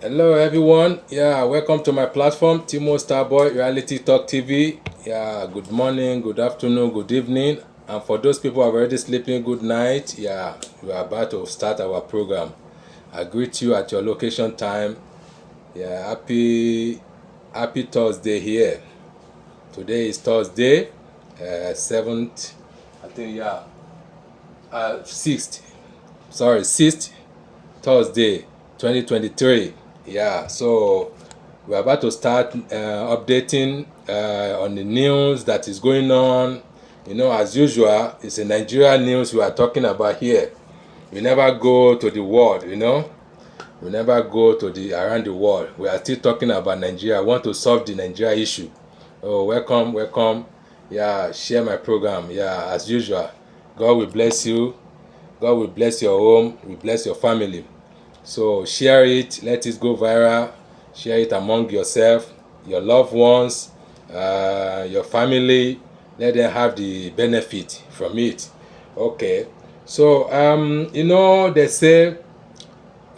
Hello everyone. Yeah, welcome to my platform, Timo Starboy Reality Talk TV. Yeah, good morning, good afternoon, good evening. And for those people who are already sleeping, good night. Yeah, we are about to start our program. I greet you at your location time. Yeah, happy Thursday here. Today is Thursday, 7th, I think, yeah, 6th. Sorry, 6th Thursday, 2023. Yeah, so we're about to start updating on the news that is going on. As usual, it's a Nigeria news we are talking about here. We never go to the world, We never go to the around the world. We are still talking about Nigeria. I want to solve the Nigeria issue. Oh, welcome, welcome. Yeah, share my program. Yeah, as usual. God will bless you. God will bless your home. Will bless your family. So share it, let it go viral, share it among yourself, your loved ones, your family, let them have the benefit from it. Okay, so they say,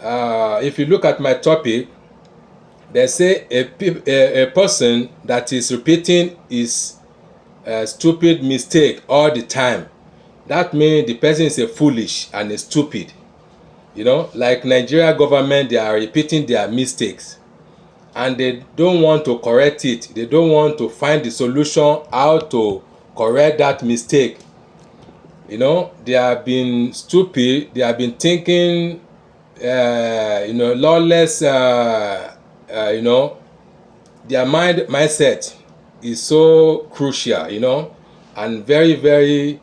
if you look at my topic, they say a person that is repeating his stupid mistake all the time, that means the person is a foolish and a stupid. Like Nigeria government, they are repeating their mistakes and they don't want to correct it. They don't want to find the solution how to correct that mistake. They have been stupid. They have been thinking, lawless. Their mindset is so crucial. And very, very,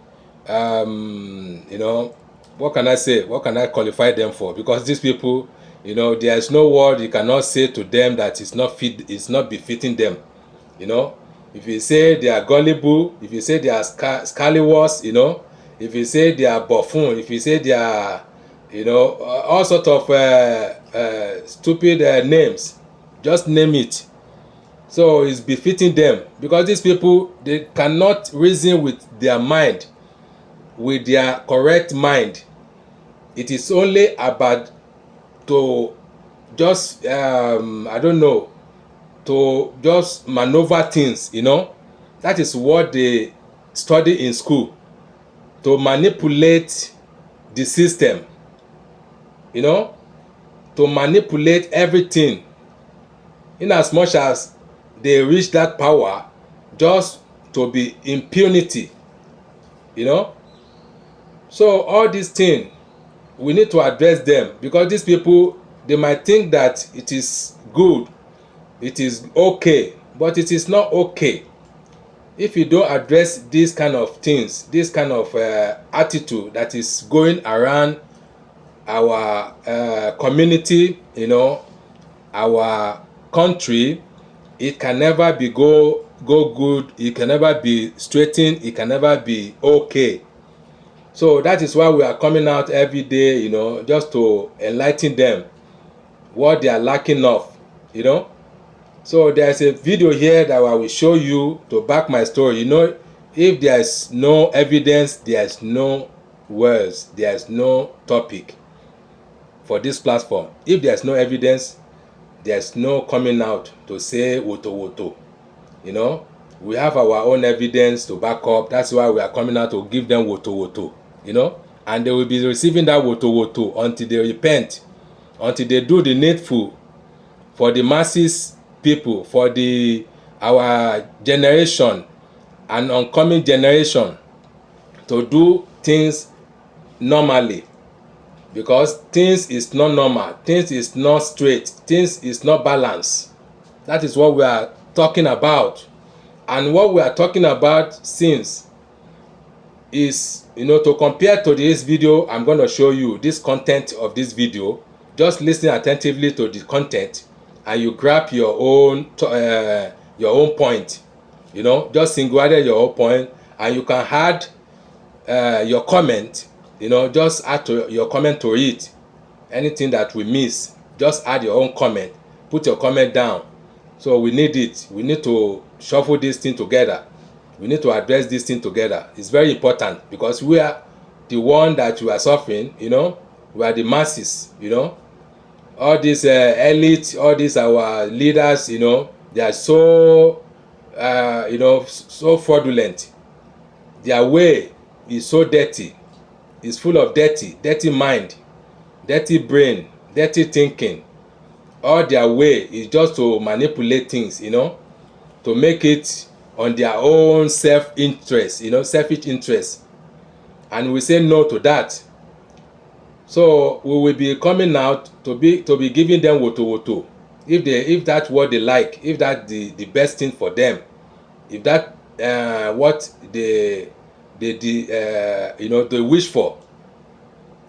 what can I say? What can I qualify them for? Because these people, there is no word you cannot say to them that is not fit. It's not befitting them. If you say they are gullible, if you say they are scallywags, if you say they are buffoon, if you say they are, all sort of stupid names, just name it. So it's befitting them because these people, they cannot reason with their mind, with their correct mind. It is only about to just I don't know, to just maneuver things. That is what they study in school, to manipulate the system, to manipulate everything, in as much as they reach that power, just to be impunity. So all these things, we need to address them because these people, they might think that it is good, it is okay, but it is not okay. If you don't address these kind of things, this kind of attitude that is going around our community, our country, it can never be go good, it can never be straightened, it can never be okay. So that is why we are coming out every day, just to enlighten them what they are lacking of. So there's a video here that I will show you to back my story. If there's no evidence, there's no words, there's no topic for this platform. If there's no evidence, there's no coming out to say woto woto. We have our own evidence to back up. That's why we are coming out to give them woto woto. And they will be receiving that woto woto until they repent, until they do the needful for the masses people, for our generation and oncoming generation, to do things normally. Because things is not normal, things is not straight, things is not balanced. That is what we are talking about. And what we are talking about since is, to compare to this video, I'm going to show you this content of this video. Just listen attentively to the content and you grab your own point. Just singularly your own point, and you can add your comment. Just add your comment to it. Anything that we miss, just add your own comment, put your comment down. So we need it. We need to shuffle this thing together. We need to address this thing together. It's very important because we are the one that we are suffering. We are the masses. all these elite, all these our leaders, you know, they are so you know, so fraudulent. Their way is so dirty. It's full of dirty mind, dirty brain, dirty thinking. All their way is just to manipulate things, you know, to make it on their own self-interest, you know, selfish interest. And we say no to that. So we will be coming out to be giving them woto. If that's what they like, if that's the best thing for them, if that what they you know, they wish for,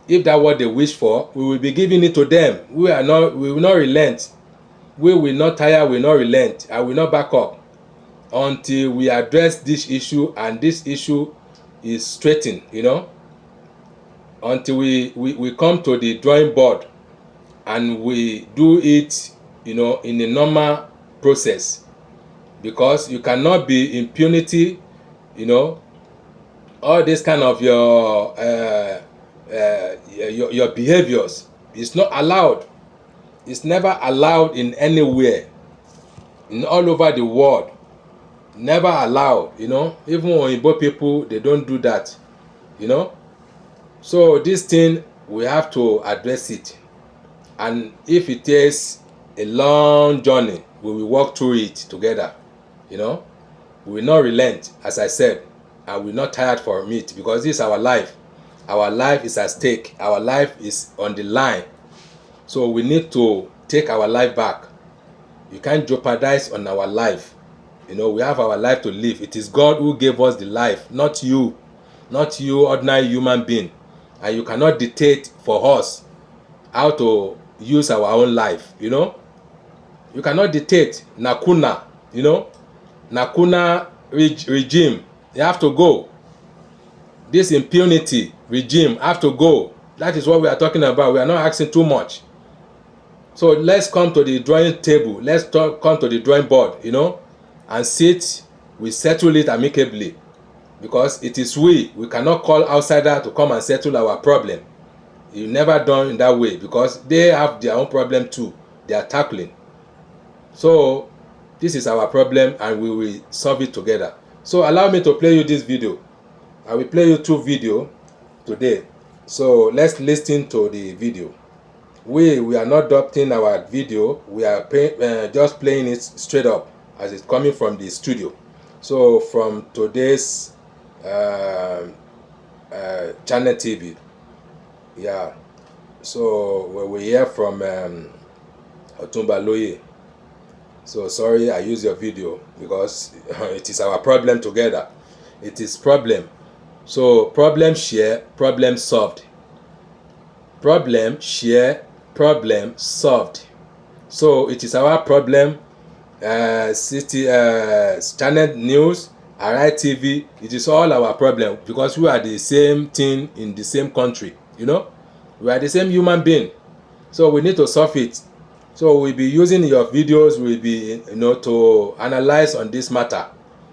if that what they wish for, we will be giving it to them. We will not relent. We will not tire, we will not relent. I will not back up until we address this issue, and this issue is straightened, you know, until we come to the drawing board and we do it, you know, in a normal process. Because you cannot be impunity, you know, all this kind of your behaviors is not allowed. It's never allowed in anywhere, in all over the world. Never allowed, you know. Even Oyinbo people, they don't do that, you know. So this thing, we have to address it. And if it takes a long journey, we will walk through it together, you know. We will not relent, as I said, and we're not tired from it, because this is our life. Our life is at stake. Our life is on the line. So we need to take our life back. You can't jeopardize on our life. You know, we have our life to live. It is God who gave us the life, not you, ordinary human being. And you cannot dictate for us how to use our own life, you know. You cannot dictate. Nakuna, you know, Nakuna regime, they have to go. This impunity regime have to go. That is what we are talking about. We are not asking too much. So let's come to the drawing table. Let's come to the drawing board, you know, and sit. We settle it amicably, because it is we cannot call outsider to come and settle our problem. You never done in that way, because they have their own problem too. They are tackling. So this is our problem, and we will solve it together. So allow me to play you this video. I will play you 2 videos today. So let's listen to the video. We are not adopting our video. We are just playing it straight up as it's coming from the studio. So from today's channel TV, yeah. So we hear from Otumba Loye. So sorry, I use your video, because it is our problem together. It is problem. So problem share, problem solved. Problem share, problem solved. So it is our problem. City channel news, Arise TV, it is all our problem, because we are the same thing in the same country, you know. We are the same human being. So we need to solve it. So we'll be using your videos, we'll be, you know, to analyze on this matter,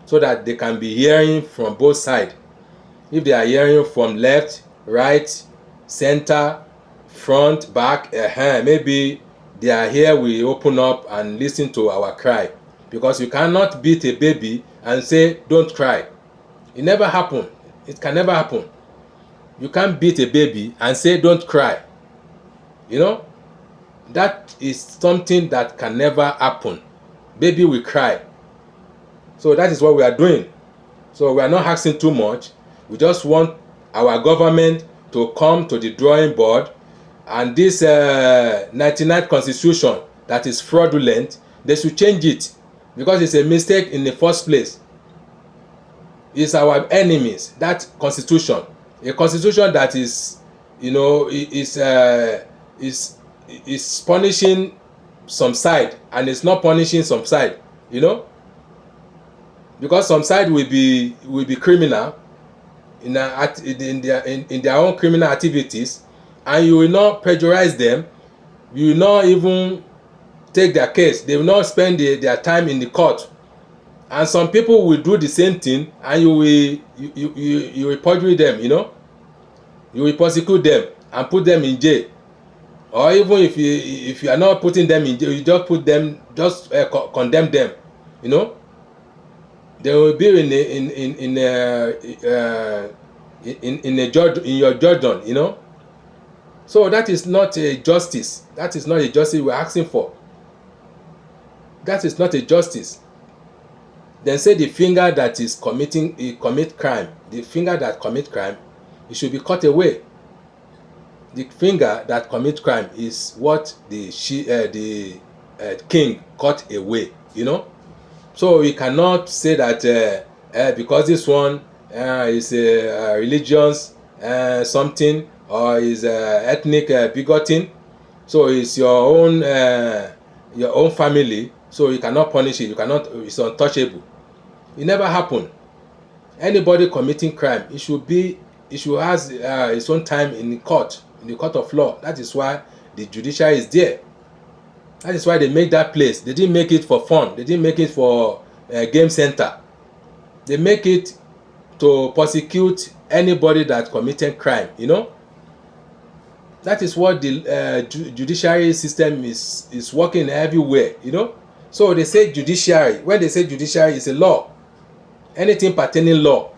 so that they can be hearing from both sides. If they are hearing from left, right, center, front, back, maybe they are here, we open up and listen to our cry. Because you cannot beat a baby and say, don't cry. It never happen. It can never happen. You can't beat a baby and say, don't cry. You know, that is something that can never happen. Baby will cry. So that is what we are doing. So we are not asking too much. We just want our government to come to the drawing board, and this 99th constitution that is fraudulent, they should change it, because it's a mistake in the first place. It's our enemies, that constitution. A constitution that is, you know, is punishing some side, and it's not punishing some side, you know, because some side will be criminal in their own criminal activities, and you will not pressurize them. You will not even take their case. They will not spend their time in the court. And some people will do the same thing, and you will perjure them, you know. You will prosecute them and put them in jail. or even if you are not putting them in jail, you just put them, just condemn them, you know, they will be in a judge, in your judgment, you know. So that is not a justice. That is not a justice we're asking for. That is not a justice. Then say the finger that is commit crime, the finger that commit crime, it should be cut away. The finger that commit crime is what the king cut away, you know. So we cannot say that because this one is a religious something, or is ethnic bigoting, so it's your own family, so you cannot punish it, you cannot, it's untouchable. It never happened. Anybody committing crime, it should has its own time in the court of law. That is why the judiciary is there. That is why they make that place. They didn't make it for fun. They didn't make it for a game center. They make it to prosecute anybody that committed crime, you know. That is what the judiciary system is working everywhere, you know. So they say judiciary. When they say judiciary, is a law. Anything pertaining law,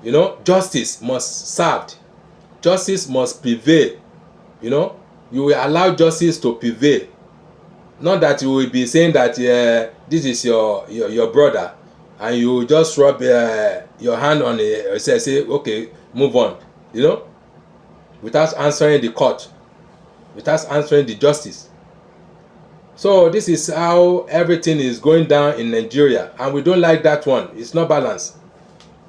you know, justice must serve. Justice must prevail, you know. You will allow justice to prevail. Not that you will be saying that this is your brother, and you just rub your hand on it, say okay, move on, you know, without answering the court, without answering the justice. So this is how everything is going down in Nigeria, and we don't like that one. It's not balanced.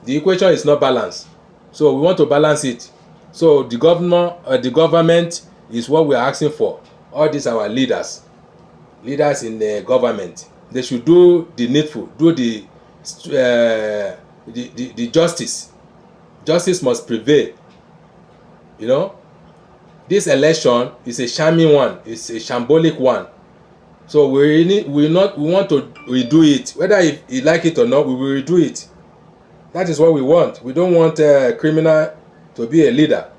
The equation is not balanced. So we want to balance it. So the government is what we are asking for. All these are our leaders in the government. They should do the needful, do the justice. Justice must prevail. You know, this election is a shamy one. It's a shambolic one. So we want to redo it. Whether you like it or not, we will redo it. That is what we want. We don't want a criminal to be a leader.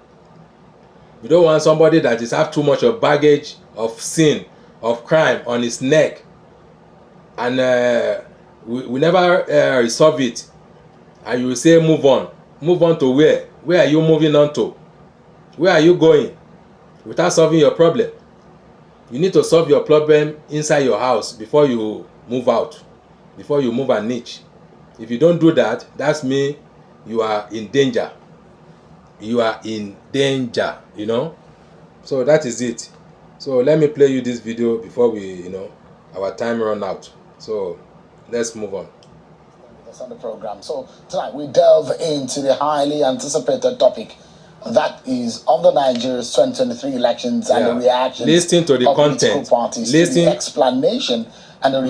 We don't want somebody that is have too much of baggage of sin, of crime on his neck, and we never resolve it. And you will say move on to where? Where are you moving on to? Where are you going? Without solving your problem. You need to solve your problem inside your house before you move out, before you move an inch. If you don't do that, that's mean you are in danger. You are in danger, you know. So that is it. So let me play you this video before we, you know, our time run out. So let's move on. On the program. So tonight we delve into the highly anticipated topic that is of the Nigeria's 2023 elections and the reactions listening to the of content, political parties, listening, to the explanation and the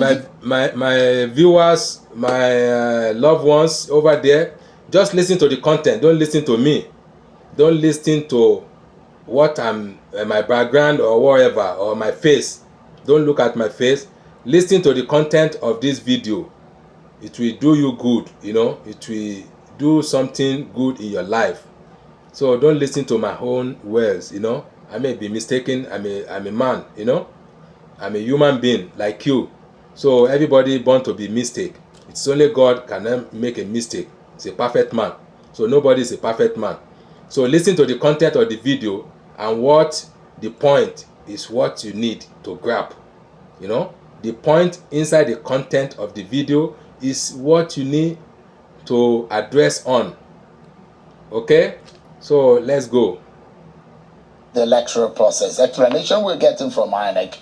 my viewers, my loved ones over there, just listen to the content. Don't listen to me. Don't listen to what I'm my background or whatever, or my face. Don't look at my face. Listen to the content of this video. It will do you good, you know. It will do something good in your life. So don't listen to my own words, you know. I may be mistaken. I'm a man, you know. I'm a human being like you. So everybody born to be mistake. It's only God can make a mistake. He's a perfect man. So nobody is a perfect man. So listen to the content of the video, and what the point is what you need to grab. You know, the point inside the content of the video is what you need to address on. Okay? So let's go. The electoral process. Explanation we're getting from INEC.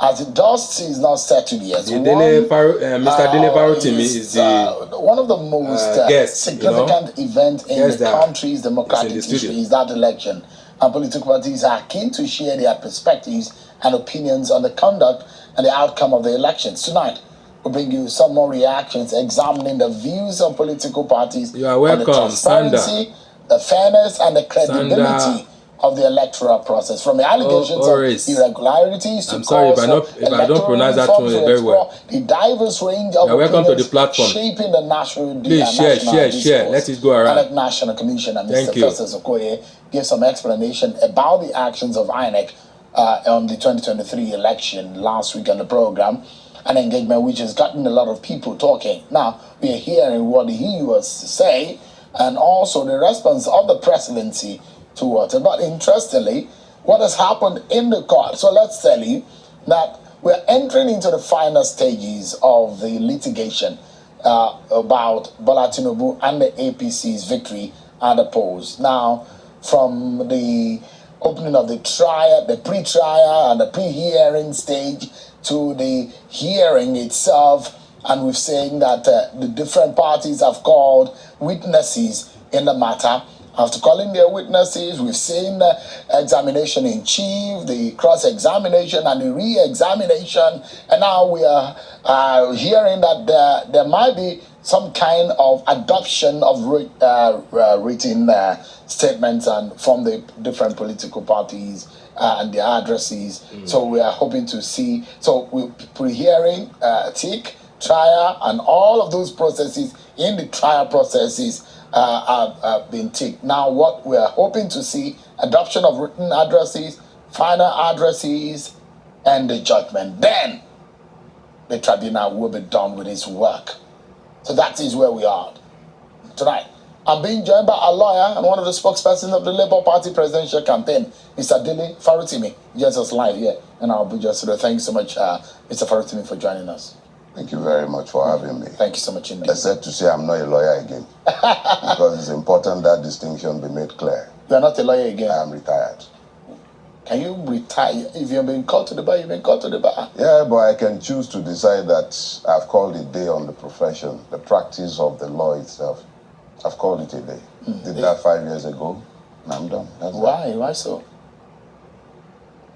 As the dust is not settled yet. Mr. Dele Farotimi is the one of the most guest, significant events in the country's democratic history is that election. And political parties are keen to share their perspectives and opinions on the conduct and the outcome of the elections. Tonight, we'll bring you some more reactions examining the views of political parties on the transparency, the fairness, and the credibility of the electoral process, from the allegations of irregularities to calls if I don't pronounce that one very well. The diverse range of welcome to the platform. Shaping the national Please share. Let it go around. INEC National Commissioner Mr. Festus Okoye gives some explanation about the actions of INEC on the 2023 election last week on the program, an engagement which has gotten a lot of people talking. Now, we are hearing what he was to say and also the response of the presidency towards it. But interestingly, what has happened in the court. So let's tell you that we're entering into the final stages of the litigation about Bola Tinubu and the APC's victory at the polls. Now, from the opening of the trial, the pre-trial and the pre-hearing stage to the hearing itself, and we've seen that the different parties have called witnesses in the matter. After calling their witnesses, we've seen examination in chief, the cross-examination and the re-examination, and now we are hearing that there might be some kind of adoption of written statements and from the different political parties and their addresses. So we are hoping to see. So we're hearing trial, and all of those processes in the trial processes have been ticked. Now, what we are hoping to see, adoption of written addresses, final addresses, and the judgment. Then the tribunal will be done with its work. So that is where we are tonight. I'm being joined by a lawyer and one of the spokespersons of the Labour Party presidential campaign, Mr. Dele Farutimi. Just us live here in Abuja. Thank you so much, Mr. Farutimi, for joining us. Thank you very much for having me. Thank you so much indeed. I said to say I'm not a lawyer again because it's important that distinction be made clear. You are not a lawyer again? I am retired. Can you retire? If you've been called to the bar, you've been called to the bar. Yeah, but I can choose to decide that I've called a day on the profession, the practice of the law itself. I've called it a day. Did that 5 years ago, and I'm done. That's Why? That. Why so?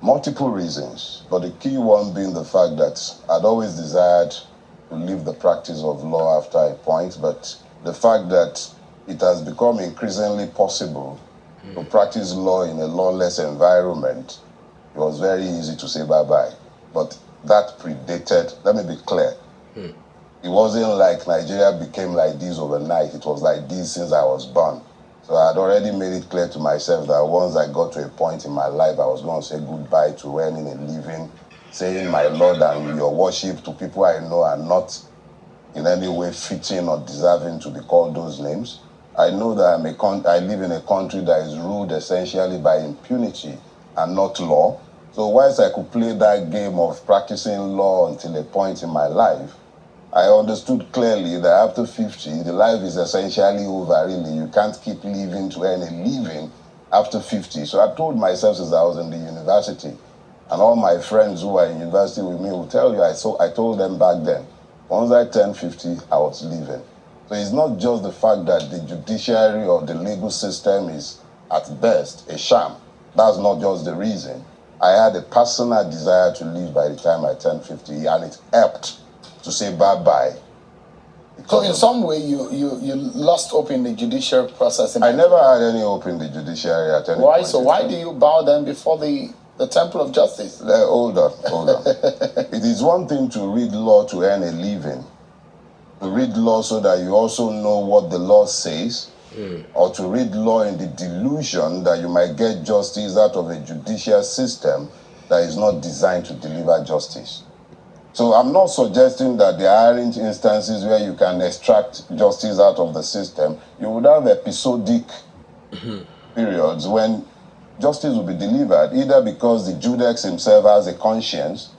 Multiple reasons, but the key one being the fact that I'd always desired to leave the practice of law after a point, but the fact that it has become increasingly possible to practice law in a lawless environment, it was very easy to say bye-bye. But that predated, let me be clear, it wasn't like Nigeria became like this overnight. It was like this since I was born. So I had already made it clear to myself that once I got to a point in my life, I was going to say goodbye to earning a living, saying my Lord and your worship to people I know are not in any way fitting or deserving to be called those names. I know that I live in a country that is ruled essentially by impunity and not law. So whilst I could play that game of practicing law until a point in my life, I understood clearly that after 50, the life is essentially over, really. You can't keep living to earn a living after 50. So I told myself since I was in the university, and all my friends who are in university with me will tell you, I told them back then, once I turned 50, I was leaving. So it's not just the fact that the judiciary or the legal system is, at best, a sham. That's not just the reason. I had a personal desire to leave by the time I turned 50, and it helped to say bye-bye. So in some way, you lost hope in the judicial process? I never had any hope in the judiciary at any point. Why? So why do you bow then before the temple of justice? Hold on. It is one thing to read law to earn a living, to read law so that you also know what the law says, or to read law in the delusion that you might get justice out of a judicial system that is not designed to deliver justice. So I'm not suggesting that there aren't instances where you can extract justice out of the system. You would have episodic periods when justice will be delivered, either because the judex himself has a conscience,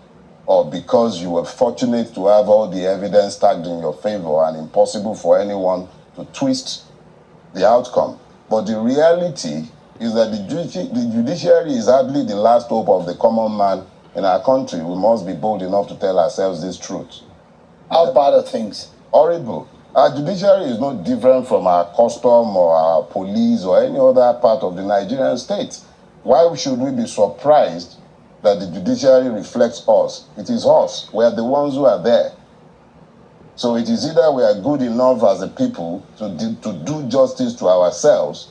or because you were fortunate to have all the evidence stacked in your favor and impossible for anyone to twist the outcome. But the reality is that the judiciary is hardly the last hope of the common man in our country. We must be bold enough to tell ourselves this truth. How bad are things? Horrible. Our judiciary is no different from our custom or our police or any other part of the Nigerian state. Why should we be surprised that the judiciary reflects us? It is us. We are the ones who are there. So it is either we are good enough as a people to do justice to ourselves,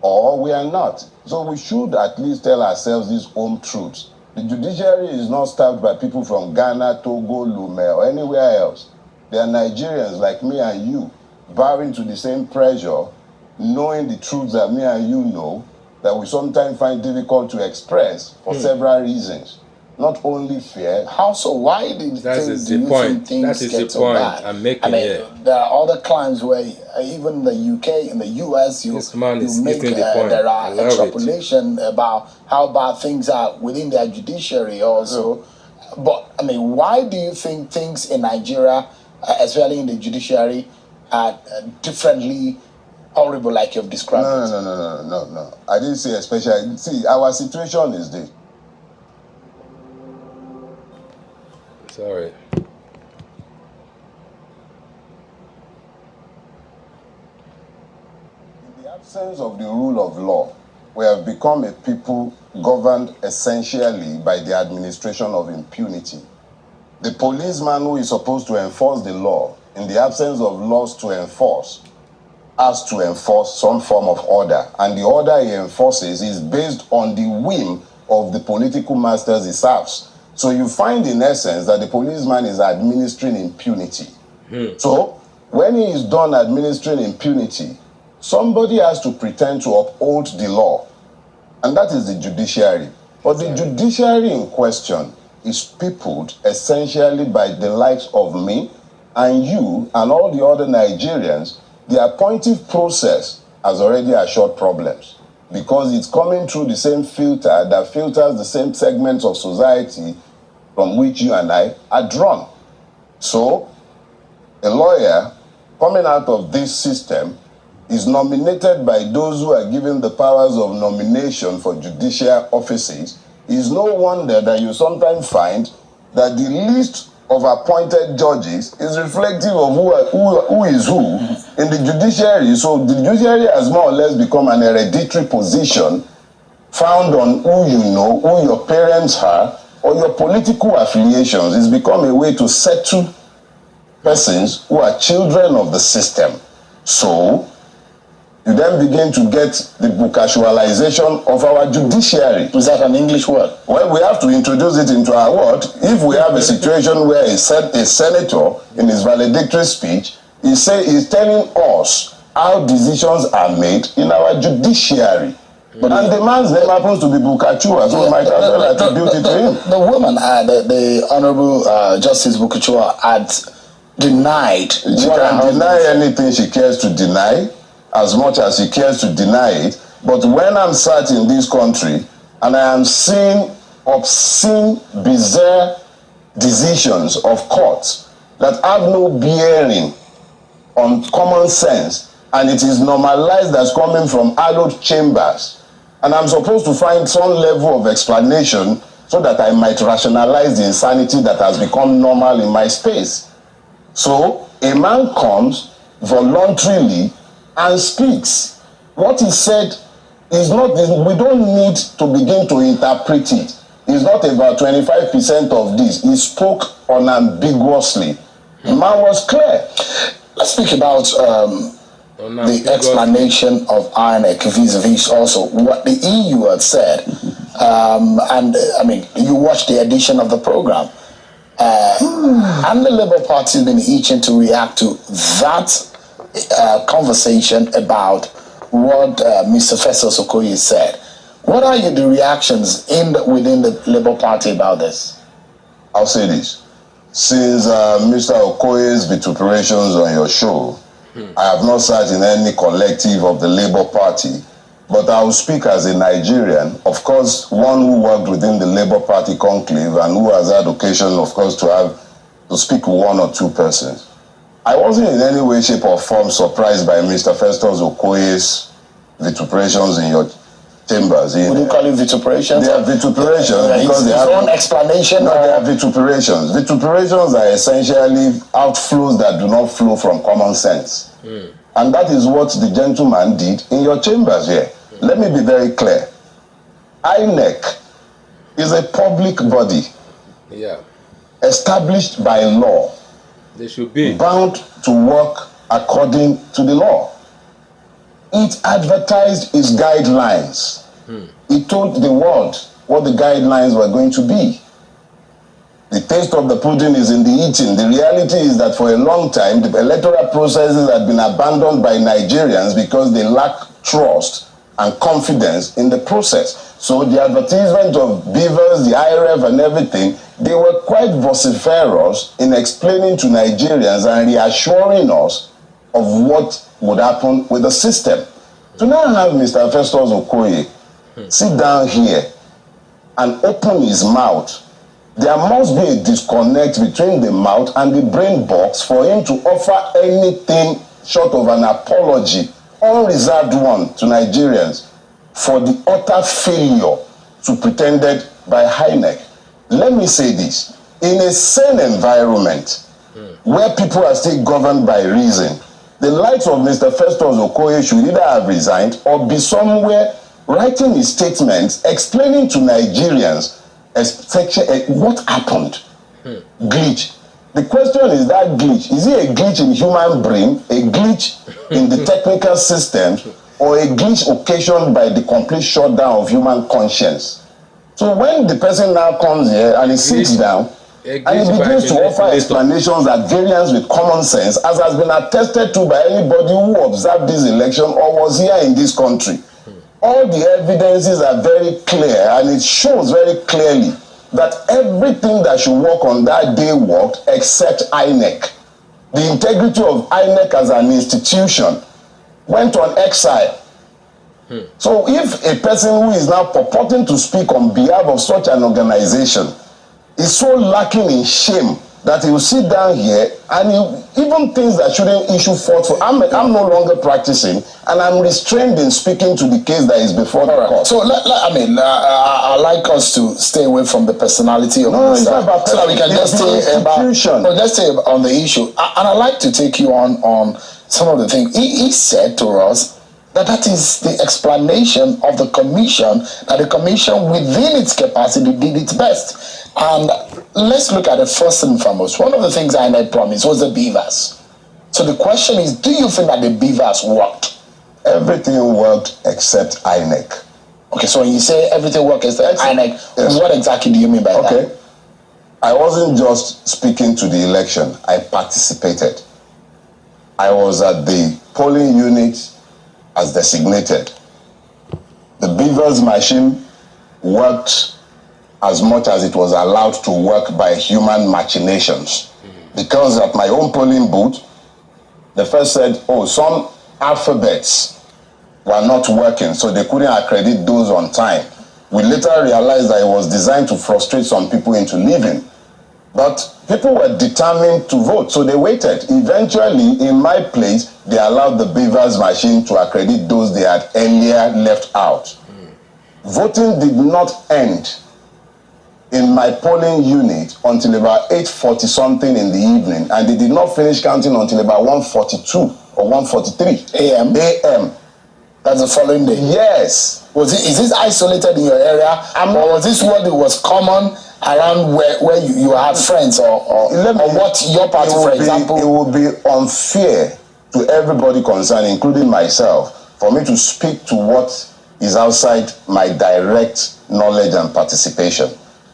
or we are not. So we should at least tell ourselves these home truths. The judiciary is not staffed by people from Ghana, Togo, Lome, or anywhere else. They are Nigerians like me and you, bowing to the same pressure, knowing the truths that me and you know, that we sometimes find difficult to express for several reasons. Not only fear. How so? Why did things get so bad? I'm making here. There are other climes where even in the UK, in the US, there are extrapolation about how bad things are within their judiciary also. But I mean, why do you think things in Nigeria, especially in the judiciary, are differently horrible like you've described? No. I didn't say especially. See, our situation is this. Sorry. In the absence of the rule of law, we have become a people governed essentially by the administration of impunity. The policeman who is supposed to enforce the law, in the absence of laws to enforce, has to enforce some form of order. And the order he enforces is based on the whim of the political masters he serves. So you find in essence that the policeman is administering impunity. So when he is done administering impunity, somebody has to pretend to uphold the law. And that is the judiciary. But the judiciary in question is peopled essentially by the likes of me and you and all the other Nigerians. The appointive process has already assured problems because it's coming through the same filter that filters the same segments of society from which you and I are drawn. So, a lawyer coming out of this system is nominated by those who are given the powers of nomination for judicial offices. It's no wonder that you sometimes find that the list of appointed judges is reflective of who is who in the judiciary. So the judiciary has more or less become an hereditary position found on who you know, who your parents are, or your political affiliations. It's become a way to settle persons who are children of the system. So you then begin to get the bookcasualization of our judiciary. Is that an English word? Well, we have to introduce it into our word. If we have a situation where a senator in his valedictory speech is telling us how decisions are made in our judiciary. And the man's name happens to be Bukachua, so we might as well attribute it to him. The woman, the Honorable Justice Bukachua, had denied. She can deny anything she cares to deny, as much as she cares to deny it. But when I'm sat in this country and I am seeing obscene, bizarre decisions of courts that have no bearing on common sense, and it is normalized as coming from hallowed chambers, and I'm supposed to find some level of explanation so that I might rationalize the insanity that has become normal in my space. So a man comes voluntarily and speaks. What he said is not, we don't need to begin to interpret it. It's not about 25% of this. He spoke unambiguously. The man was clear. Let's speak about the explanation of INEC vis-a-vis also what the EU had said. And I mean, you watched the edition of the program. And the Labour Party has been itching to react to that conversation about what Mr. Festus Okoye said. What are the reactions within the Labour Party about this? I'll say this. Since Mr. Okoye's vituperations on your show, I have not sat in any collective of the Labour Party, but I will speak as a Nigerian, of course, one who worked within the Labour Party conclave and who has had occasion, of course, to speak with one or two persons. I wasn't in any way, shape, or form surprised by Mr. Festus Okoye's vituperations in your chambers. Would you call it vituperations? They are vituperations because they have his own explanation. No, they are vituperations. Vituperations are essentially outflows that do not flow from common sense. And that is what the gentleman did in your chambers here. Let me be very clear. INEC is a public body established by law. They should be bound to work according to the law. It advertised its guidelines. It told the world what the guidelines were going to be. The taste of the pudding is in the eating. The reality is that for a long time, the electoral processes had been abandoned by Nigerians because they lack trust and confidence in the process. So the advertisement of Beavers, the IRF and everything, they were quite vociferous in explaining to Nigerians and reassuring us of what would happen with the system. To now have Mr. Festus Okoye sit down here and open his mouth, there must be a disconnect between the mouth and the brain box for him to offer anything short of an apology, unreserved one, to Nigerians for the utter failure to pretended by INEC. Let me say this, in a sane environment where people are still governed by reason, the likes of Mr. Festus Okoye should either have resigned or be somewhere writing his statements, explaining to Nigerians what happened. Glitch. The question is, that glitch, is it a glitch in human brain, a glitch in the technical systems, or a glitch occasioned by the complete shutdown of human conscience? So when the person now comes here and he sits down and he begins to offer explanations at variance with common sense, as has been attested to by anybody who observed this election or was here in this country, all the evidences are very clear, and it shows very clearly that everything that should work on that day worked except INEC. The integrity of INEC as an institution went on exile. So if a person who is now purporting to speak on behalf of such an organization is so lacking in shame that he will sit down here and even things that shouldn't issue forth for, I'm no longer practicing and I'm restrained in speaking to the case that is before the court. So I like us to stay away from the personality of it's not about so that we can just stay on the issue. And I'd like to take you on some of the things he said to us. That is the explanation of the commission, that the commission within its capacity did its best. And let's look at it first and foremost. One of the things INEC promised was the beavers. So the question is, do you think that the beavers worked? Everything worked except INEC. Okay, so when you say everything worked except INEC, yes, what exactly do you mean by that? Okay. I wasn't just speaking to the election. I participated. I was at the polling unit as designated. The beavers machine worked as much as it was allowed to work by human machinations. Because at my own polling booth, they first said, some alphabets were not working, so they couldn't accredit those on time. We later realized that it was designed to frustrate some people into leaving. But people were determined to vote, so they waited. Eventually, in my place, they allowed the beavers machine to accredit those they had earlier left out. Voting did not end in my polling unit until about 8:40 something in the evening, and they did not finish counting until about 1:42 or 1:43 a.m. That's the following day? Yes. Is this isolated in your area, or was this what it was common around where you had friends or what your party, for example? It would be unfair to everybody concerned, including myself, for me to speak to what is outside my direct knowledge and participation.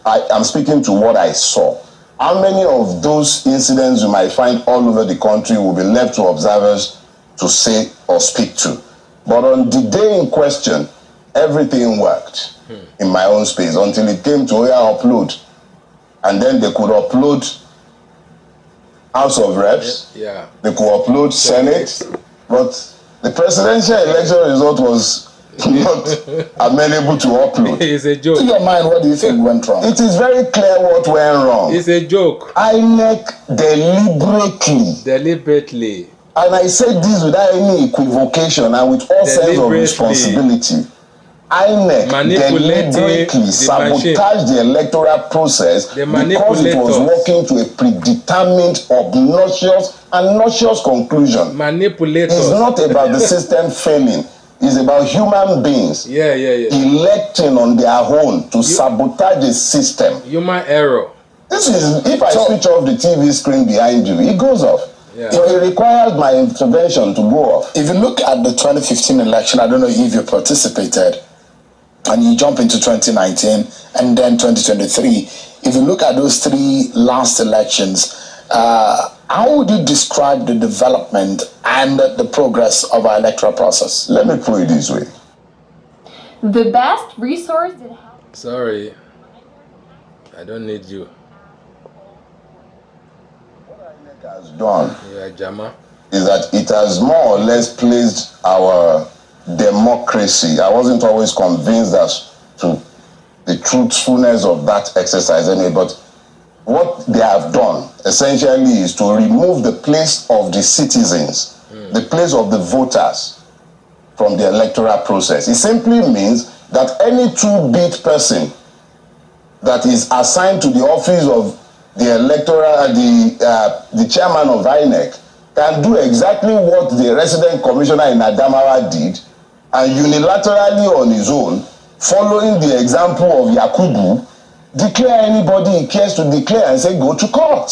I'm speaking to what I saw. How many of those incidents you might find all over the country will be left to observers to say or speak to? But on the day in question, everything worked in my own space until it came to upload. And then they could upload House of Reps, they could upload Senate, but the presidential election result was not amenable to upload. It's a joke. In your mind, what do you think went wrong? It is very clear what went wrong. It's a joke. INEC deliberately, and I say this without any equivocation and with all sense of responsibility, INEC deliberately sabotaged the electoral process because it was working to a predetermined, obnoxious and nauseous conclusion. Manipulators. It's not about the system failing. It's about human beings electing on their own to sabotage the system. Human error. This is, if I switch off the TV screen behind you, it goes off. So it requires my intervention to go off. If you look at the 2015 election, I don't know if you participated, and you jump into 2019 and then 2023, if you look at those three last elections, how would you describe the development and the progress of our electoral process? Let me put it this way. The best resource that helps. Sorry, I don't need you. What INEC has done You are Jama. is that it has more or less placed our democracy. I wasn't always convinced as to the truthfulness of that exercise anyway, but what they have done essentially is to remove the place of the citizens, the place of the voters from the electoral process. It simply means that any two-bit person that is assigned to the office of the electoral, the chairman of INEC, can do exactly what the resident commissioner in Adamawa did, and unilaterally on his own, following the example of Yakubu, declare anybody he cares to declare and say go to court.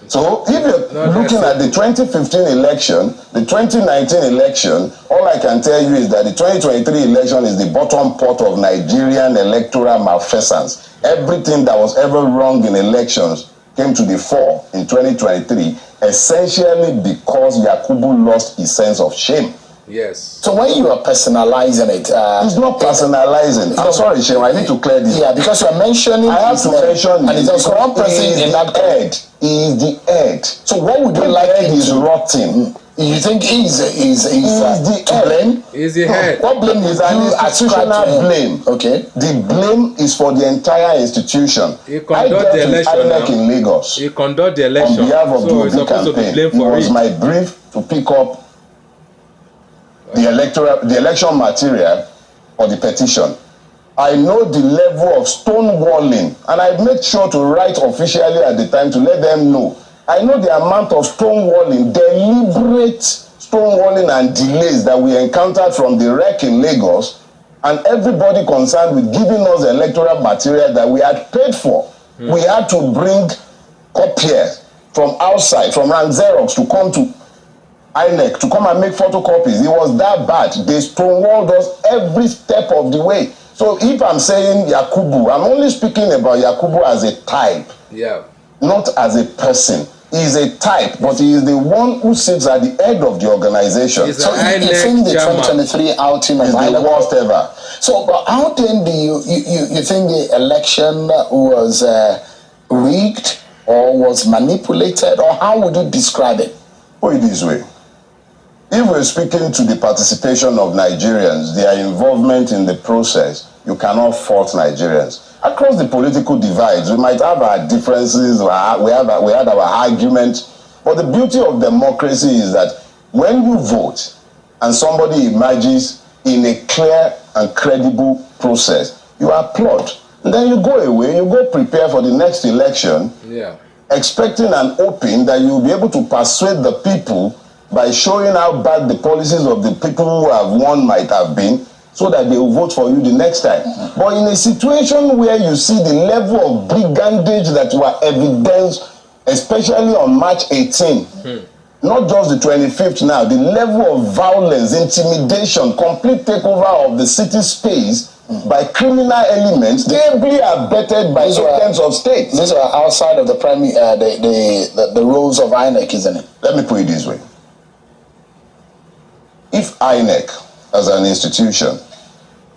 So if you're looking at the 2015 election, the 2019 election, all I can tell you is that the 2023 election is the bottom part of Nigerian electoral malfeasance. Everything that was ever wrong in elections came to the fore in 2023, essentially because Yakubu lost his sense of shame. Yes. So when you are personalizing it, it's not personalizing. I'm sorry, Shem, I need to clear this. Yeah, because you are mentioning. I have to mention, and it's also one person in that head. He is the head. So what would you like? Head is rotting. You think he's the to blame? He's the head. What blame is an institutional blame? Okay. The blame is for the entire institution. He conduct the election in Lagos. He conduct the election. On behalf of so the campaign, it was my brief to pick up the election material or the petition. I know the level of stonewalling, and I made sure to write officially at the time to let them know. I know the amount of stonewalling, deliberate stonewalling and delays that we encountered from the wreck in Lagos, and everybody concerned with giving us the electoral material that we had paid for. We had to bring copiers from outside, from Xerox, to come to INEC to come and make photocopies. It was that bad. They stonewalled us every step of the way. So if I'm saying Yakubu, I'm only speaking about Yakubu as a type, not as a person. He's a type, but he is the one who sits at the head of the organization. So you think the 2023 outing is the worst ever. So, but how then do you think the election was rigged or was manipulated, or how would you describe it? Put it this way. If we're speaking to the participation of Nigerians, their involvement in the process, you cannot fault Nigerians. Across the political divides, we might have our differences, we had our arguments, but the beauty of democracy is that when you vote and somebody emerges in a clear and credible process, you applaud. And then you go away, you go prepare for the next election, expecting and hoping that you'll be able to persuade the people by showing how bad the policies of the people who have won might have been, so that they will vote for you the next time. But in a situation where you see the level of brigandage that were evidenced, especially on March 18, not just the 25th now, the level of violence, intimidation, complete takeover of the city space by criminal elements, they ably abetted by agents of state. These are outside of the the rules of INEC, isn't it? Let me put it this way. If INEC, as an institution,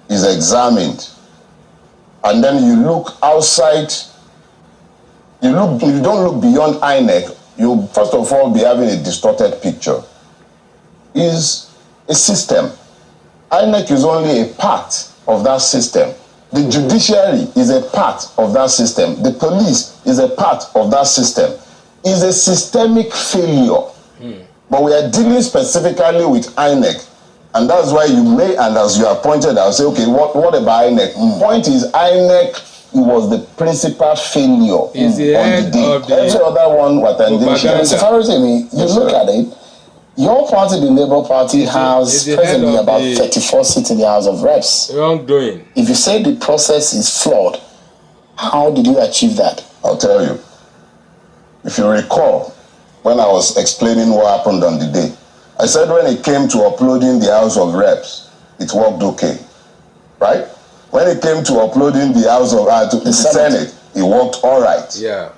is examined, and then you look outside, you don't look beyond INEC, you first of all be having a distorted picture. Is a system. INEC is only a part of that system. The judiciary is a part of that system. The police is a part of that system. It's a systemic failure. But we are dealing specifically with INEC. And that's why you may, and as you have pointed out, say, okay, what about INEC? Point is, INEC was the principal failure is the on the day. Every other one was an Mr. Farotimi, you look at it, your party, the Labour Party, has presently about 34 seats in the House of Reps. Wrongdoing. If you say the process is flawed, how did you achieve that? I'll tell you. If you recall, when I was explaining what happened on the day, I said when it came to uploading the House of Reps, it worked okay, right? When it came to uploading the House of to the Senate, it worked all right. Yeah.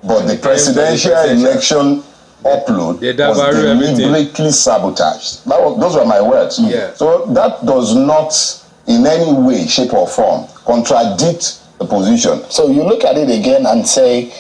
But the presidential election upload was everything. deliberately sabotaged. Those were my words. Yeah. So that does not in any way, shape or form contradict the position. So you look at it again and say,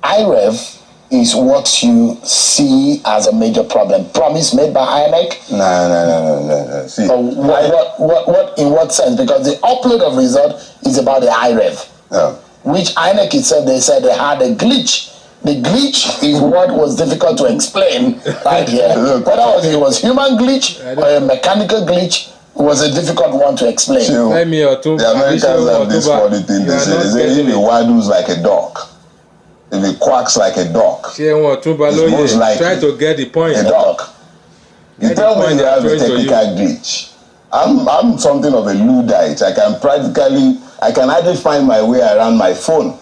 IREV is what you see as a major problem. Promise made by INEC? No. See, what in what sense? Because the upload of result is about the IREV. Yeah. Which INEC itself, they said they had a glitch. The glitch is what was difficult to explain right here. Whether it was human glitch or a mechanical glitch was a difficult one to explain. So, the Americans have this funny thing they say if it waddles like a duck, if it quacks like a duck, it's most likely try to get the point. A duck. You tell me you have a technical glitch. I'm something of a Luddite. I can hardly find my way around my phone.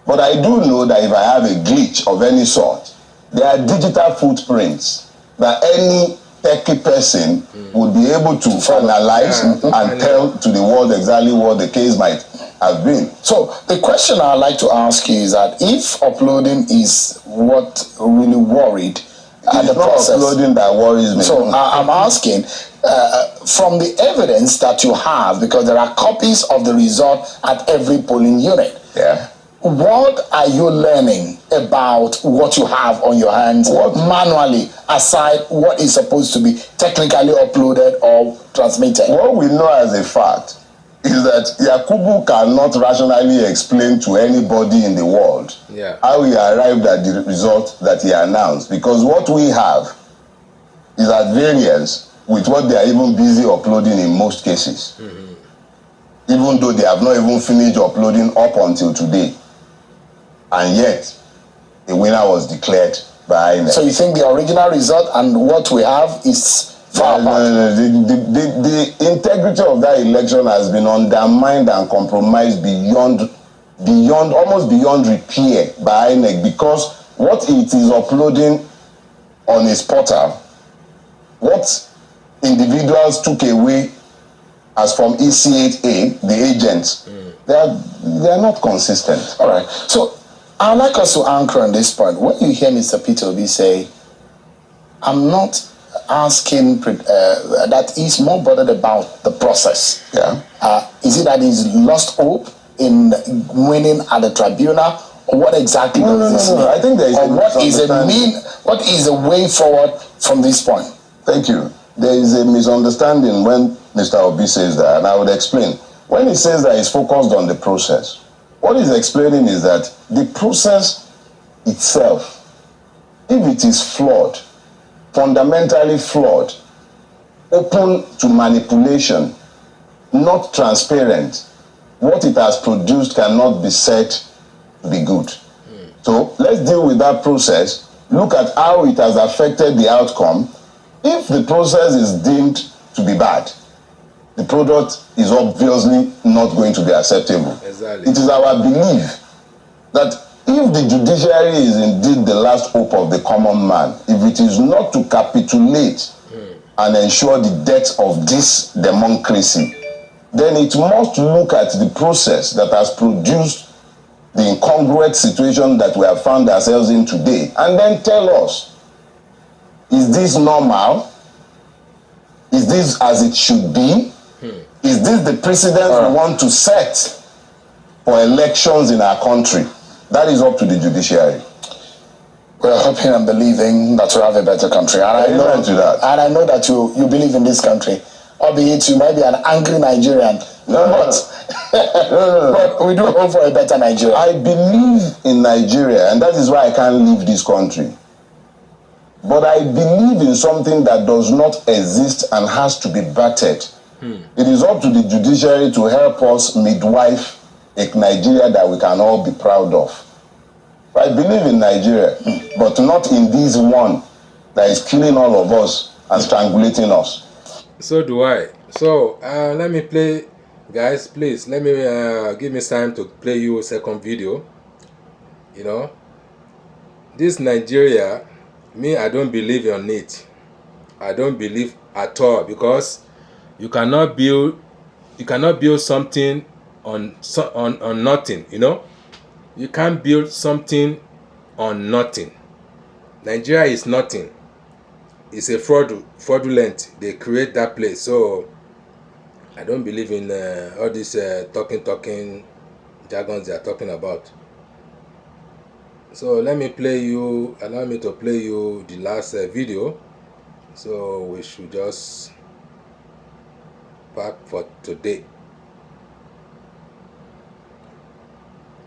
But I do know that if I have a glitch of any sort, there are digital footprints that any techie person would be able to analyze and tell to the world exactly what the case might have been. So the question I'd like to ask you is that if uploading is what really worried, it's not uploading that worries me. So I'm asking, from the evidence that you have, because there are copies of the result at every polling unit. Yeah. What are you learning about what you have on your hands manually, aside what is supposed to be technically uploaded or transmitted? What we know as a fact is that Yakubu cannot rationally explain to anybody in the world how he arrived at the result that he announced, because what we have is at variance with what they are even busy uploading in most cases, even though they have not even finished uploading up until today. And yet, the winner was declared by INEC. So you think the original result and what we have is far apart? No. The integrity of that election has been undermined and compromised almost beyond repair by INEC, because what it is uploading on its portal, what individuals took away as from EC8A, the agents, they are not consistent. All right. So I'd like us to anchor on this point. When you hear Mr. Peter Obi say, I'm not asking that he's more bothered about the process. Yeah. Is it that he's lost hope in winning at the tribunal? Or what exactly does this mean? I think there is what is a way forward from this point? Thank you. There is a misunderstanding when Mr. Obi says that, and I would explain. When he says that he's focused on the process, what he's explaining is that the process itself, if it is flawed, fundamentally flawed, open to manipulation, not transparent, what it has produced cannot be said to be good. So let's deal with that process, look at how it has affected the outcome. If the process is deemed to be bad, the product is obviously not going to be acceptable. Exactly. It is our belief that if the judiciary is indeed the last hope of the common man, if it is not to capitulate and ensure the death of this democracy, then it must look at the process that has produced the incongruent situation that we have found ourselves in today, and then tell us, is this normal? Is this as it should be? Is this the precedent we want to set for elections in our country? That is up to the judiciary. We're hoping and believing that we have a better country. And I know that you believe in this country. Albeit you might be an angry Nigerian. But we do hope for a better Nigeria. I believe in Nigeria, and that is why I can't leave this country. But I believe in something that does not exist and has to be battered. It is up to the judiciary to help us midwife a Nigeria that we can all be proud of. I believe in Nigeria, but not in this one that is killing all of us and strangulating us. So do I. So let me play, guys, please let me give me time to play you a second video. You know, this Nigeria, me, I don't believe in it. I don't believe at all, because you cannot build something on nothing. You know, you can't build something on nothing. Nigeria is nothing. It's a fraudulent. They create that place. So I don't believe in all this talking jargons they are talking about. So allow me to play you the last video. So we should just pack for today.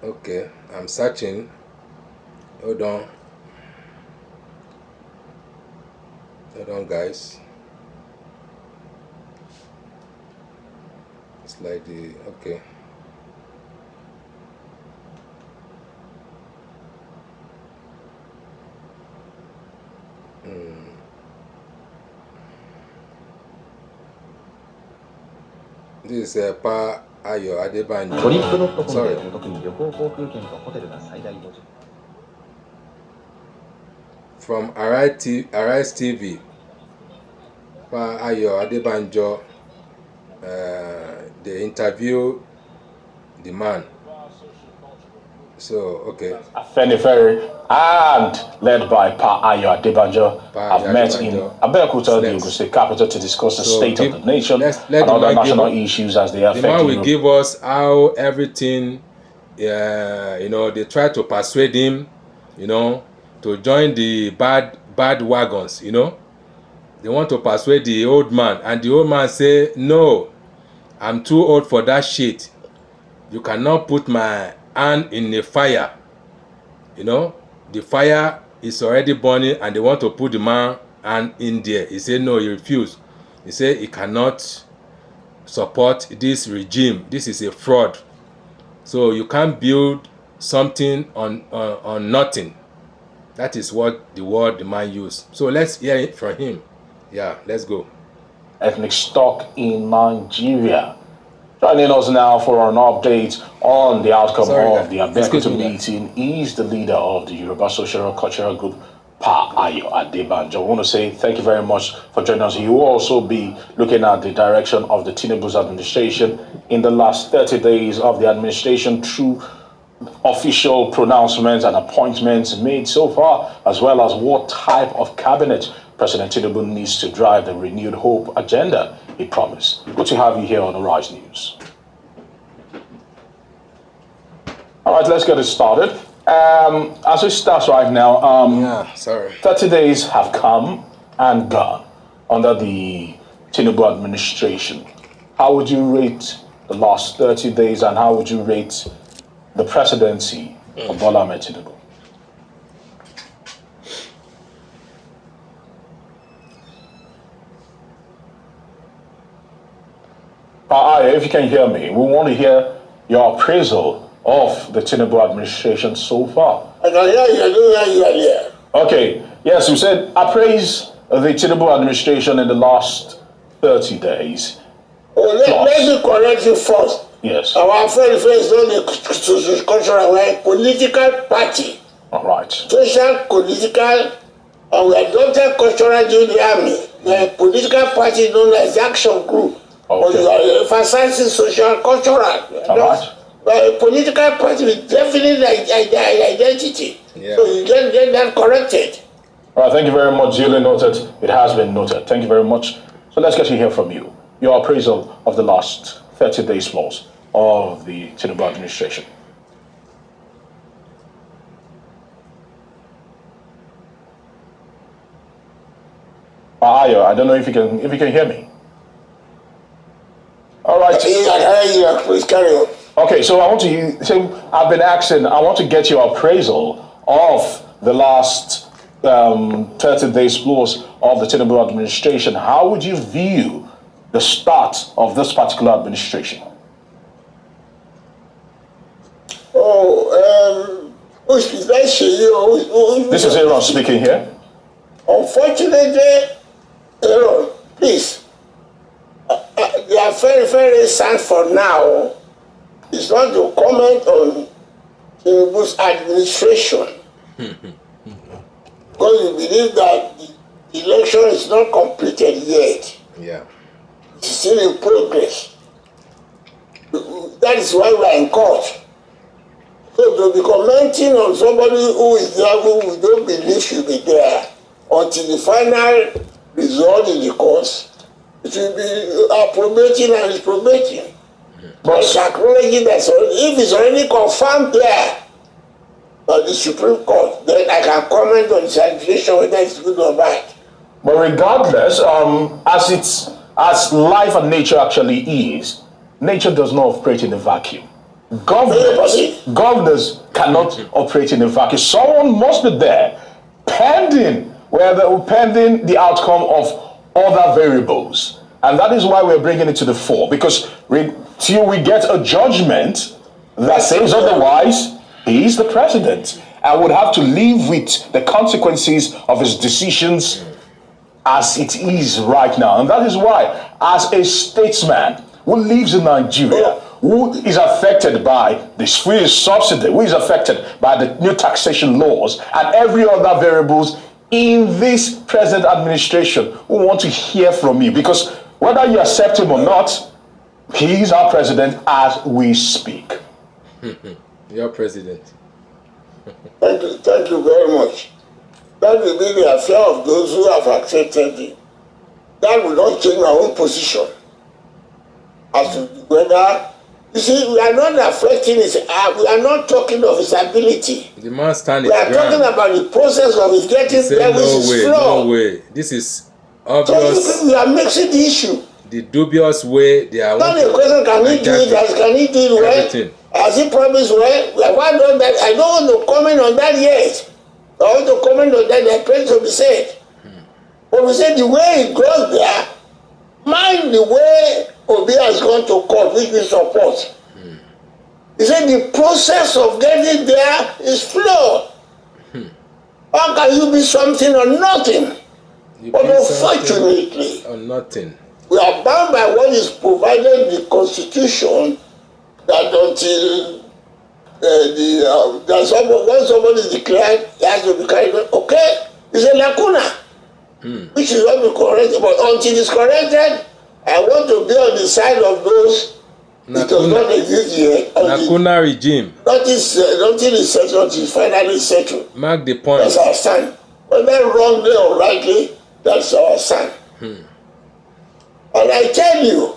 Okay, I'm searching. Hold on guys. It's like the okay. This is Pa Ayo Adebanjo. Sorry. From Arise TV. Pa Ayo Adebanjo. They interview the man. So, okay. Afenifere and led by Pa Ayo Adebanjo have met in Abeokuta, the Ogun State capital, to discuss the state of the nation and other national issues as they affect the man will give us how everything, they try to persuade him, to join the bad wagons, They want to persuade the old man, and the old man say, no, I'm too old for that shit. You cannot put my hand in the fire. The fire is already burning, and they want to put the man hand in there. He said no, he refused. He said he cannot support this regime. This is a fraud. So you can't build something on nothing. That is what the word the man used. So let's hear it from him. Yeah, let's go. Ethnic stock in Nigeria. Joining us now for an update on the outcome of the Abeokuta meeting is the leader of the Yoruba Social Cultural Group, Pa Ayo Adebanjo. I want to say thank you very much for joining us. You will also be looking at the direction of the Tinubu's administration in the last 30 days of the administration through official pronouncements and appointments made so far, as well as what type of cabinet President Tinubu needs to drive the renewed hope agenda he promised. Good to have you here on Arise News. All right, let's get it started. As it starts right now, 30 days have come and gone under the Tinubu administration. How would you rate the last 30 days, and how would you rate the presidency of Bola Ahmed Tinubu? If you can hear me, we want to hear your appraisal of the Tinubu administration so far. I can hear you. I don't hear you earlier. Okay. Yes, we said appraise the Tinubu administration in the last 30 days. Let me correct you first. Yes. Our friend is not a cultural, we're a political party. All right. Social, political, and we adopted cultural during the army. We're a political party known as the Action Group. Okay. But you are emphasizing social, cultural. All right. We're a political party with definite identity. Yeah. So you get that corrected. All right, thank you very much. Duly noted. It has been noted. Thank you very much. So let's get to hear from you. Your appraisal of the last 30 days plus of the Tinubu administration. Ayo, I don't know if you can hear me. All right. Please carry on. Okay, so I've been asking, I want to get your appraisal of the last 30 days plus of the Tinubu administration. How would you view the start of this particular administration? This is Aaron speaking here. Unfortunately, Aaron, please. They are very, very sad for now. It's not to comment on Tinubu's administration. Because you believe that the election is not completed yet. Yeah. It's still in progress. That is why we are in court. So to be commenting on somebody who is there who we don't believe should be there, until the final result in the course, it will be approbating and reprobating. But it's acknowledging that if it's already confirmed there by the Supreme Court, then I can comment on the situation whether it's good or bad. But regardless, as life and nature actually is, nature does not operate in a vacuum. Governors cannot operate in a vacuum. Someone must be there pending the outcome of other variables. And that is why we're bringing it to the fore. Because till we get a judgment that says otherwise, he is the president and would have to live with the consequences of his decisions as it is right now. And that is why, as a statesman who lives in Nigeria, who is affected by this free subsidy, who is affected by the new taxation laws and every other variables in this present administration, who want to hear from you, because whether you accept him or not, he is our president as we speak. Your president. Thank you very much. That will be the affair of those who have accepted it. That will not change my own position as to whether. You see, we are not affecting his. We are not talking of his ability. The man standing. We are talking about the process of his getting there, which is flawed. No way. This is obvious. So we are mixing the issue. The dubious way they are. Not a question. Can he do it? Can he do it well? Everything. Has he promised well? Why don't that? I don't want to comment on that yet. I want to comment on that. There are things to be said. But we said the way it goes there, mind the way Obi has gone to court, which we support. He said the process of getting there is flawed. How can you be something or nothing? But unfortunately, or nothing. We are bound by what is provided in the Constitution, that until when somebody is declared, he has to be carried on. Okay, it's a lacuna, which is not be corrected. But until it's corrected, I want to be on the side of those that does not exist yet. Lacuna regime. Nothing is settled until it's finally settled. Mark the point. That's our stand. Whether wrongly or rightly, that's our stand. And I tell you,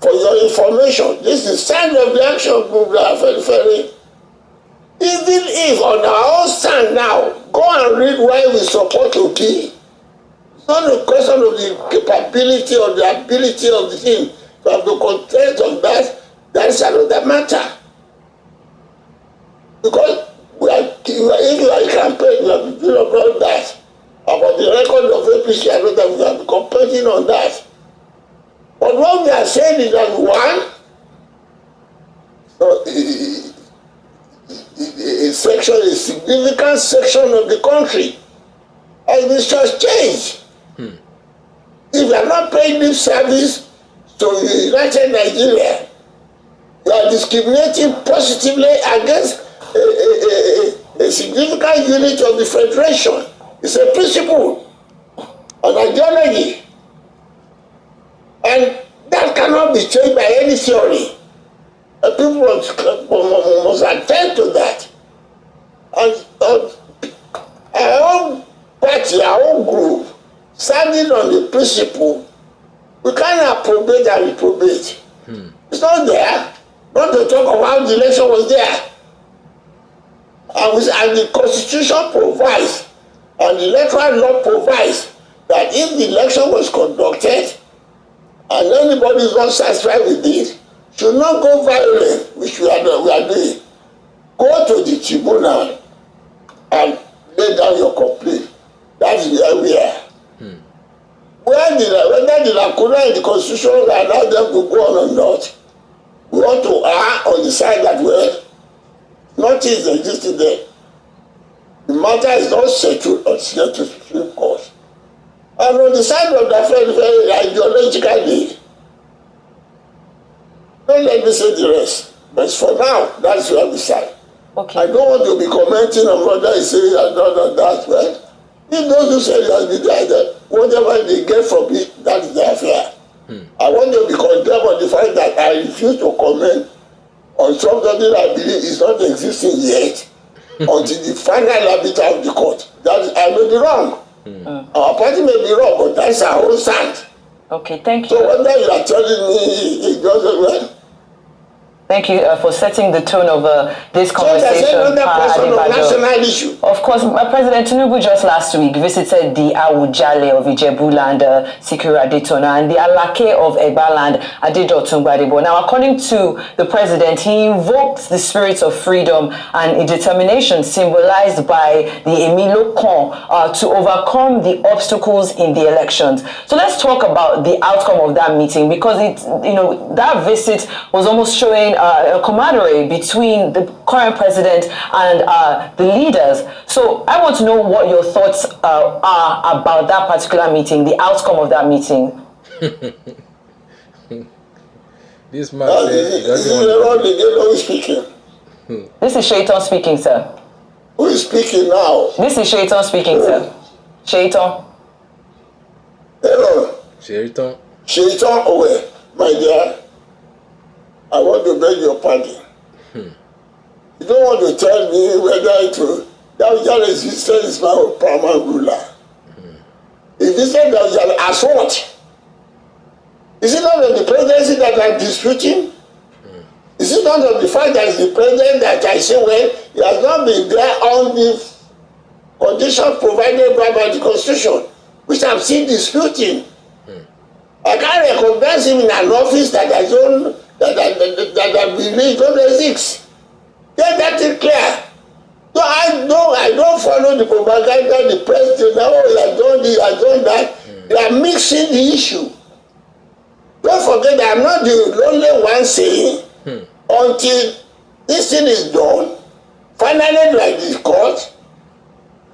for your information, this is the stand of the action group that are very, very. Even if on our own stand now, go and read why we support Obi. It's not a question of the capability or the ability of the thing, but the content of that, that's another matter. Because if you are a campaign, you have to do about that. About the record of APC, I know that we have been competing on that. But what we are saying is that one, a significant section of the country has been shortchanged. If you are not paying lip service to United Nigeria, you are discriminating positively against a significant unit of the Federation. It's a principle, an ideology. And that cannot be changed by any theory. And people must attend to that. And our own party, our own group, standing on the principle, we can't approbate and reprobate. It's not there. Not to talk of how the election was there. And the Constitution provides, and the electoral law provides, that if the election was conducted, and anybody is not satisfied with it, should not go violent, which we are doing. Go to the tribunal and lay down your complaint. That's where we are. Whether the lacuna in the Constitution allow them to go on or not, we want to err on the side that nothing is existing there. The matter is not settled until the Supreme Court. And on the side of that very ideologically, don't let me say the rest. But for now, that's where we stand. Okay. I don't want to be commenting on whether I say that. Well, if those who say it has been that, whatever they get from it, that is their affair. I want to be condemned on the fact that I refuse to comment on something I believe is not existing yet until the final arbiter of the court. That I may be wrong. Our party may be wrong, but that's our own stand. Okay, thank you. So whether you are telling me it doesn't well. Thank you for setting the tone of this conversation. So there's another question of national issue. Of course, President Tinubu just last week visited the Awujale of Ijebu-land, Sikiru Adetona, and the Alake of Egba-land, Adedotun Gbadebo. Now, according to the president, he invoked the spirit of freedom and determination symbolized by the Emilo Kon to overcome the obstacles in the elections. So let's talk about the outcome of that meeting, because that visit was almost showing a camaraderie between the current president and the leaders. So I want to know what your thoughts are about that particular meeting, the outcome of that meeting. This man said he doesn't want who is speaking? This is Shaitan speaking, sir. Who is speaking now? This is Shaitan speaking, sir. Shaitan. Hello. Shaitan. Shaitan away, my dear. I want to beg your pardon. You don't want to tell me whether it will. That existence is my own paramount ruler. If this said that as what? Is it not of the presidency that I'm disputing? Is it not of the fact that it's the president that I say, well, he has not been there on the conditions provided by the Constitution, which I'm still disputing? I can't recognize him in an office that I don't. That I believe don't exist. Get that thing clear. So I don't follow the propaganda, the president, I done this, I done that. They are mixing the issue. Don't forget that I'm not the only one saying until this thing is done, finally like this court,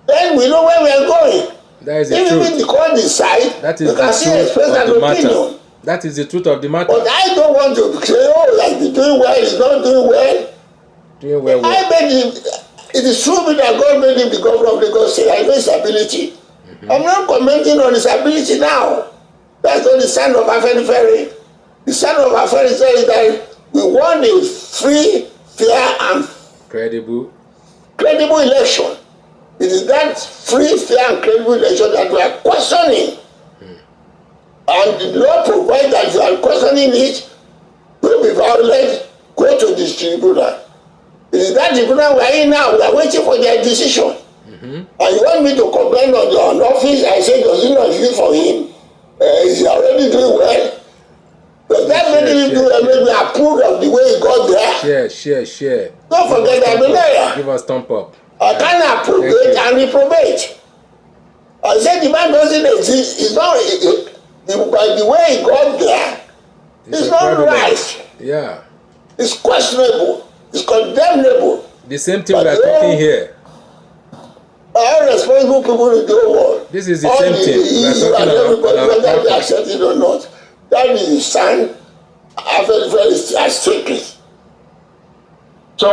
then we know where we are going. That is the truth. Even if the court decide, that is you can still express an opinion. That is the truth of the matter. But I don't want to say, like he's doing well, he's not doing well. Doing well. I made him, it is true that God made him the governor of Lagos State. I know his ability. I'm not commenting on his ability now. That's not the sign of Afenifere. The sign of Afenifere is that we want a free, fair, and credible election. It is that free, fair, and credible election that we are questioning. And the law provides that if you are questioning it, don't be violent, go to the tribunal. It is that tribunal we are in now. We are waiting for their decision. And you want me to complain on the office? I say, does it not feel for him? Is he already doing well? Does that make him do maybe approve of the way he got there? Share. Don't forget that I'm a lawyer. Give us thumb up. I can't approbate and reprobate. I said the man doesn't exist. It's not. By the way he got there, it's not right. Yeah. It's questionable. It's condemnable. The same thing we are talking here. All responsible people in the whole world. This is the same thing we are talking about. Whether they accept it or not, that is the sign Afenifere is taken. So,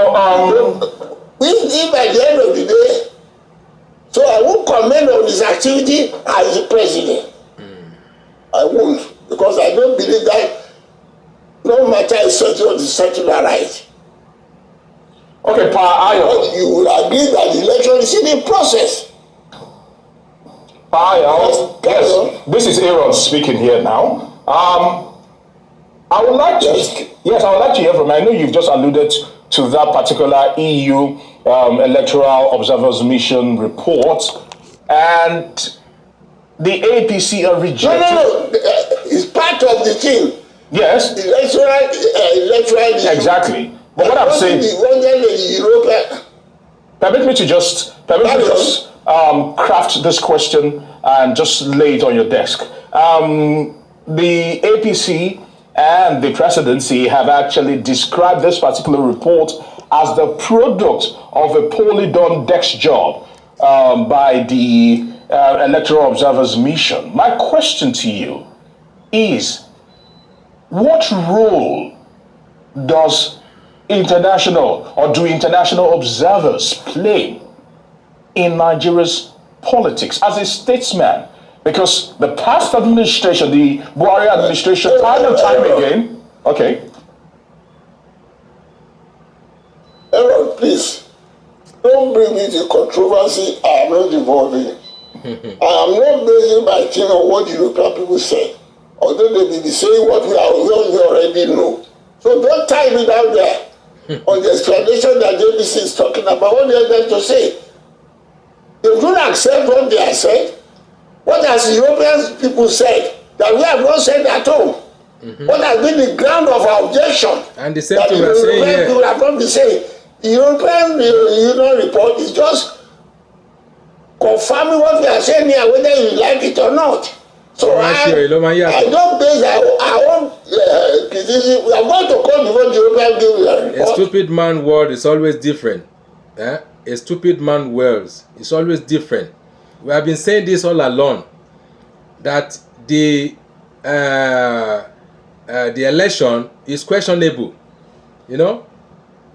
if by the end of the day, so I won't comment on his activity as the president. I won't, because I don't believe that no matter is settled, the settler right. okay, Pa Ayo. You will agree that the election is in the process. Pa Ayo. Yes, this is Aaron speaking here now. I would like to hear from you. I know you've just alluded to that particular EU Electoral Observers Mission report, and the APC are rejecting. No. It's part of the thing. Yes. Electoral. Exactly. But what I'm saying. Permit me to just craft this question and just lay it on your desk. The APC and the presidency have actually described this particular report as the product of a poorly done desk job by the Electoral Observers Mission. My question to you is, what role does international observers play in Nigeria's politics as a statesman? Because the past administration, the Buhari administration, time and time again, okay. Aaron, please, don't bring me to controversy I am not involved in. I am not basing my thing on what the European people say, although they may be saying what we already know. So don't tie me down there on the explanation that JBC is talking about. What they are going to say? They don't accept what they have said. What has the European people said that we have not said at all? What has been the ground of our objection? And the same thing we are saying here. People have not been saying. The European Union report is just confirming what we are saying here, whether you like it or not. So I don't base our own criticism. We are going to call the one European report. A stupid man world is always different. A stupid man world is always different. We have been saying this all along, that the election is questionable. You know,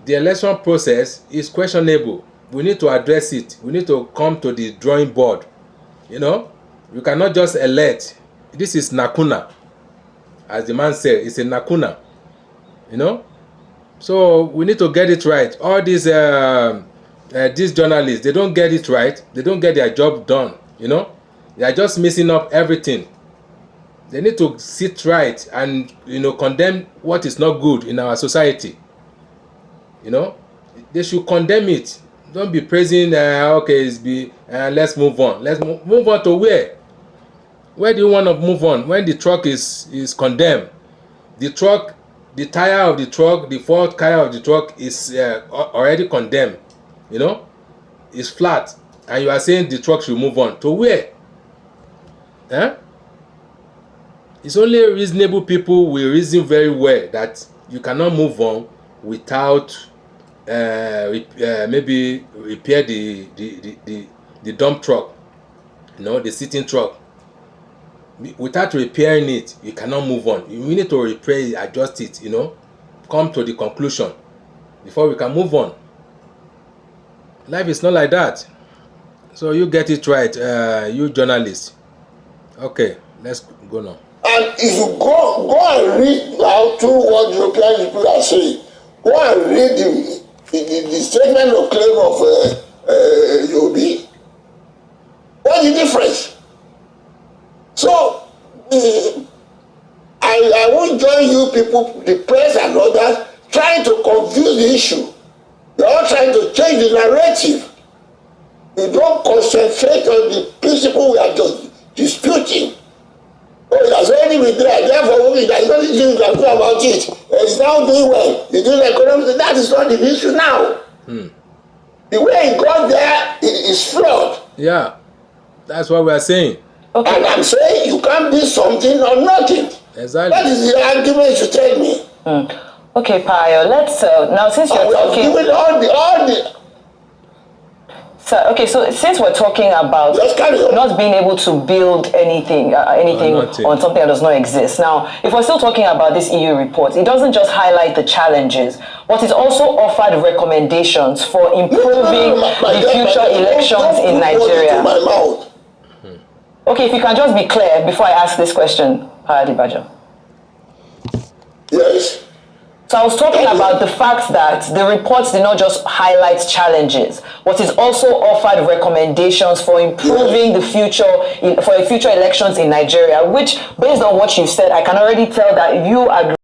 the election process is questionable. We need to address it. We need to come to the drawing board. You know, you cannot just elect. This is nakuna, as the man said. It's a nakuna. You know, so we need to get it right. All these journalists, they don't get it right. They don't get their job done. You know, they are just messing up everything. They need to sit right and, you know, condemn what is not good in our society. You know, they should condemn it. Don't be praising. Okay, let's move on. Let's move on to where? Where do you want to move on? When the truck is condemned, the tire of the truck, the fourth tire of the truck is already condemned. You know, it's flat, and you are saying the truck should move on to where? It's only reasonable people will reason very well that you cannot move on without maybe repair the dump truck, you know, the sitting truck. Without repairing it, you cannot move on. You need to repair it, adjust it, you know, come to the conclusion before we can move on. Life is not like that. So you get it right, you journalists. Okay, let's go now. And if you go and read now through what European people are saying, go and read the statement of claim of Yobi. What's the difference? So I won't join you people, the press and others, trying to confuse the issue. You're all trying to change the narrative. You don't concentrate on the principle we are just disputing. Oh, it has already been there, therefore there is nothing you can do about it. It's now doing well. It's doing economics. That is not the issue now. The way it got there is flawed. Yeah, that's what we are saying. Okay. And I'm saying you can't be something or nothing. Exactly. That is the argument you tell me. Okay, Payo, let's now since you're talking. All the So, okay, so since we're talking about not being able to build anything on something that does not exist. Now, if we're still talking about this EU report, it doesn't just highlight the challenges, but it also offered recommendations for improving the future elections in Nigeria. Okay, if you can just be clear before I ask this question, Adibajo. Yes. So I was talking about the fact that the reports did not just highlight challenges, but it also offered recommendations for improving the future elections in Nigeria, which, based on what you've said, I can already tell that you agree.